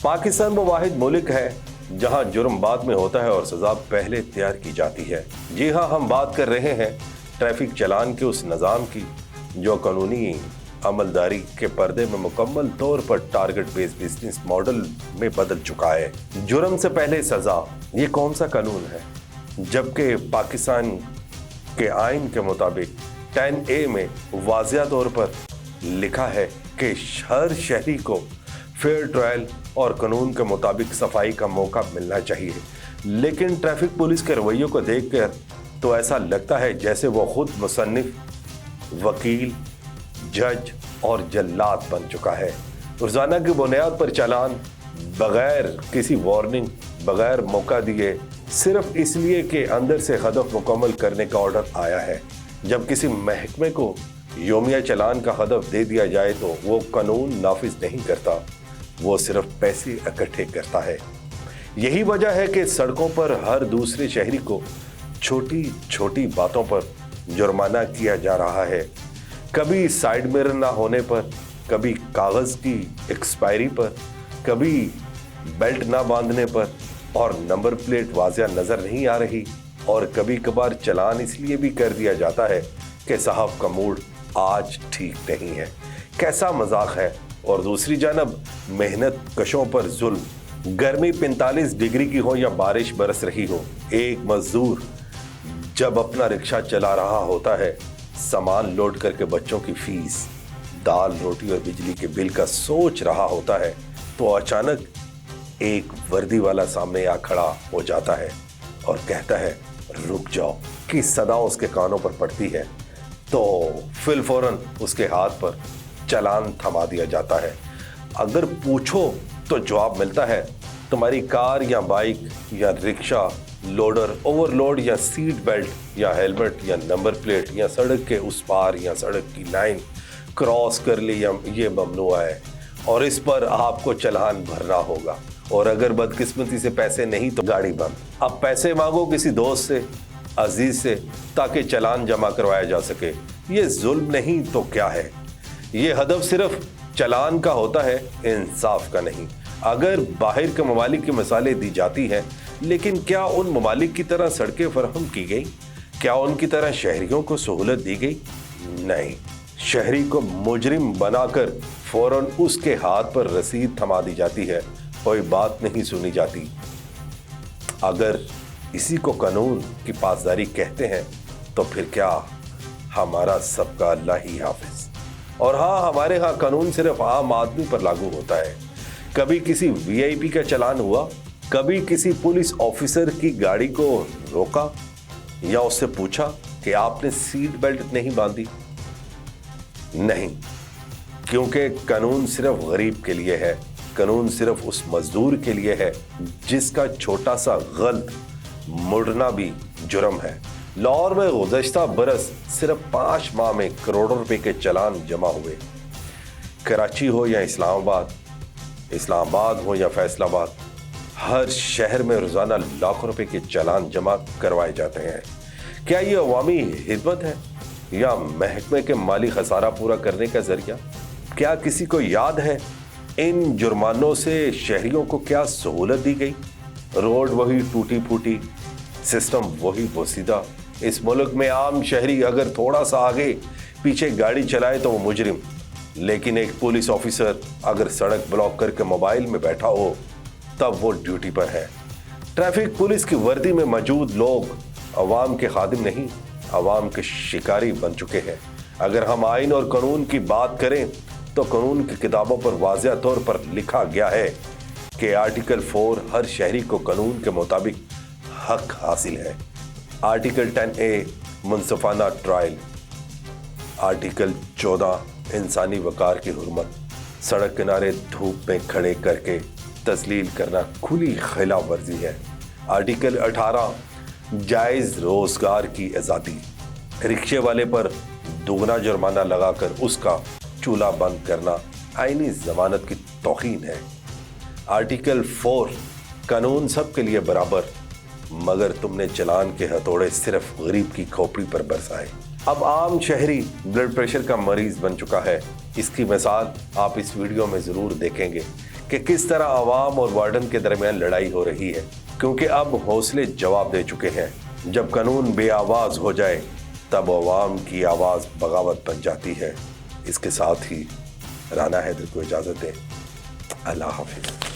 पाकिस्तान वो वाहिद मुल्क है जहां जुर्म बाद में होता है और सजा पहले तैयार की जाती है। जी हाँ, हम बात कर रहे हैं ट्रैफिक चालान के उस निज़ाम की जो कानूनी अमलदारी के पर्दे में मुकम्मल तौर पर टारगेट बेस्ड बिजनेस मॉडल में बदल चुका है। जुर्म से पहले सजा, ये कौन सा कानून है? जबकि पाकिस्तान के आइन के मुताबिक 10A में वाज़िया तौर पर लिखा है कि हर शहरी को फेयर ट्रायल और कानून के मुताबिक सफाई का मौका मिलना चाहिए। लेकिन ट्रैफिक पुलिस के रवैयों को देखकर तो ऐसा लगता है जैसे वो खुद मुसन्निफ, वकील, जज और जल्लाद बन चुका है। रोजाना की बुनियाद पर चालान बगैर किसी वार्निंग, बगैर मौका दिए, सिर्फ इसलिए कि अंदर से हदफ मुकम्मल करने का ऑर्डर आया है। जब किसी महकमे को योमिया चालान का हदफ दे दिया जाए तो वो कानून नाफिज नहीं करता, वो सिर्फ पैसे इकट्ठे करता है। यही वजह है कि सड़कों पर हर दूसरे शहरी को छोटी छोटी बातों पर जुर्माना किया जा रहा है। कभी साइड मिरर ना होने पर, कभी कागज़ की एक्सपायरी पर, कभी बेल्ट ना बांधने पर और नंबर प्लेट वाज़िया नज़र नहीं आ रही, और कभी कभार चालान इसलिए भी कर दिया जाता है कि साहब का मूड आज ठीक नहीं है। कैसा मजाक है। और दूसरी जानब मेहनत कशों पर जुल्म। गर्मी 45 डिग्री की हो या बारिश बरस रही हो, एक मजदूर जब अपना रिक्शा चला रहा होता है, सामान लोड करके बच्चों की फीस, दाल, रोटी और बिजली के बिल का सोच रहा होता है, तो अचानक एक वर्दी वाला सामने आ खड़ा हो जाता है और कहता है रुक जाओ की सदा उसके कानों पर पड़ती है, तो फिर फौरन उसके हाथ पर चालान थमा दिया जाता है। अगर पूछो तो जवाब मिलता है तुम्हारी कार या बाइक या रिक्शा लोडर ओवरलोड या सीट बेल्ट या हेलमेट या नंबर प्लेट या सड़क के उस पार या सड़क की लाइन क्रॉस कर ली या ये ममनुआ है और इस पर आपको चालान भरना होगा। और अगर बदकिस्मती से पैसे नहीं तो गाड़ी बंद। अब पैसे मांगो किसी दोस्त से, अजीज से, ताकि चालान जमा करवाया जा सके। ये जुल्म नहीं तो क्या है? ये हदफ सिर्फ चालान का होता है, इंसाफ का नहीं। अगर बाहर के ममालिक की मिसालें दी जाती हैं, लेकिन क्या उन ममालिक की तरह सड़कें फराहम की गई? क्या उनकी तरह शहरियों को सहूलत दी गई? नहीं। शहरी को मुजरिम बनाकर फौरन उसके हाथ पर रसीद थमा दी जाती है, कोई बात नहीं सुनी जाती। अगर इसी को कानून की पासदारी कहते हैं तो फिर क्या हमारा सबका अल्लाह ही हाफिज। और हाँ, हमारे यहाँ कानून सिर्फ आम आदमी पर लागू होता है। कभी किसी वीआईपी का चालान हुआ, कभी किसी पुलिस ऑफिसर की गाड़ी को रोका या उससे पूछा कि आपने सीट बेल्ट नहीं बांधी? नहीं, क्योंकि कानून सिर्फ गरीब के लिए है। कानून सिर्फ उस मजदूर के लिए है जिसका छोटा सा गलत मुड़ना भी जुर्म है। लाहौर में गुज़श्ता बरस सिर्फ 5 माह में करोड़ों रुपए के चालान जमा हुए। कराची हो या इस्लामाबाद हो या फैसलाबाद, हर शहर में रोजाना लाखों रुपए के चालान जमा करवाए जाते हैं। क्या ये अवामी हिदमत है या महकमे के माली खसारा पूरा करने का जरिया? क्या किसी को याद है इन जुर्मानों से शहरियों को क्या सहूलत दी गई? रोड वही टूटी फूटी, सिस्टम वही बोसीदा। इस मुल्क में आम शहरी अगर थोड़ा सा आगे पीछे गाड़ी चलाए तो वो मुजरिम, लेकिन एक पुलिस ऑफिसर अगर सड़क ब्लॉक करके मोबाइल में बैठा हो तब वो ड्यूटी पर है। ट्रैफिक पुलिस की वर्दी में मौजूद लोग अवाम के खादिम नहीं, अवाम के शिकारी बन चुके हैं। अगर हम आइन और कानून की बात करें तो कानून की किताबों पर वाज़िया तौर पर लिखा गया है कि आर्टिकल 4 हर शहरी को कानून के मुताबिक हक हासिल है। आर्टिकल 10A मुनसफाना ट्रायल, आर्टिकल 14 इंसानी वकार की हुर्मत, सड़क किनारे धूप में खड़े करके तस्लील करना खुली खिलाफ वर्जी है। आर्टिकल 18 जायज़ रोजगार की आज़ादी, रिक्शे वाले पर दोगुना जुर्माना लगाकर उसका चूल्हा बंद करना आईनी जमानत की तौहीन है। आर्टिकल 4 कानून सबके लिए बराबर, मगर तुमने चालान के हथौड़े सिर्फ गरीब की खोपड़ी पर बरसाए। अब आम शहरी ब्लड प्रेशर का मरीज बन चुका है। इसकी मिसाल आप इस वीडियो में जरूर देखेंगे کہ کس طرح عوام اور وارڈن کے درمیان لڑائی ہو رہی ہے، کیونکہ اب حوصلے جواب دے چکے ہیں۔ جب قانون بے آواز ہو جائے تب عوام کی آواز بغاوت بن جاتی ہے۔ اس کے ساتھ ہی رانا حیدر کو اجازت دیں۔ اللہ حافظ۔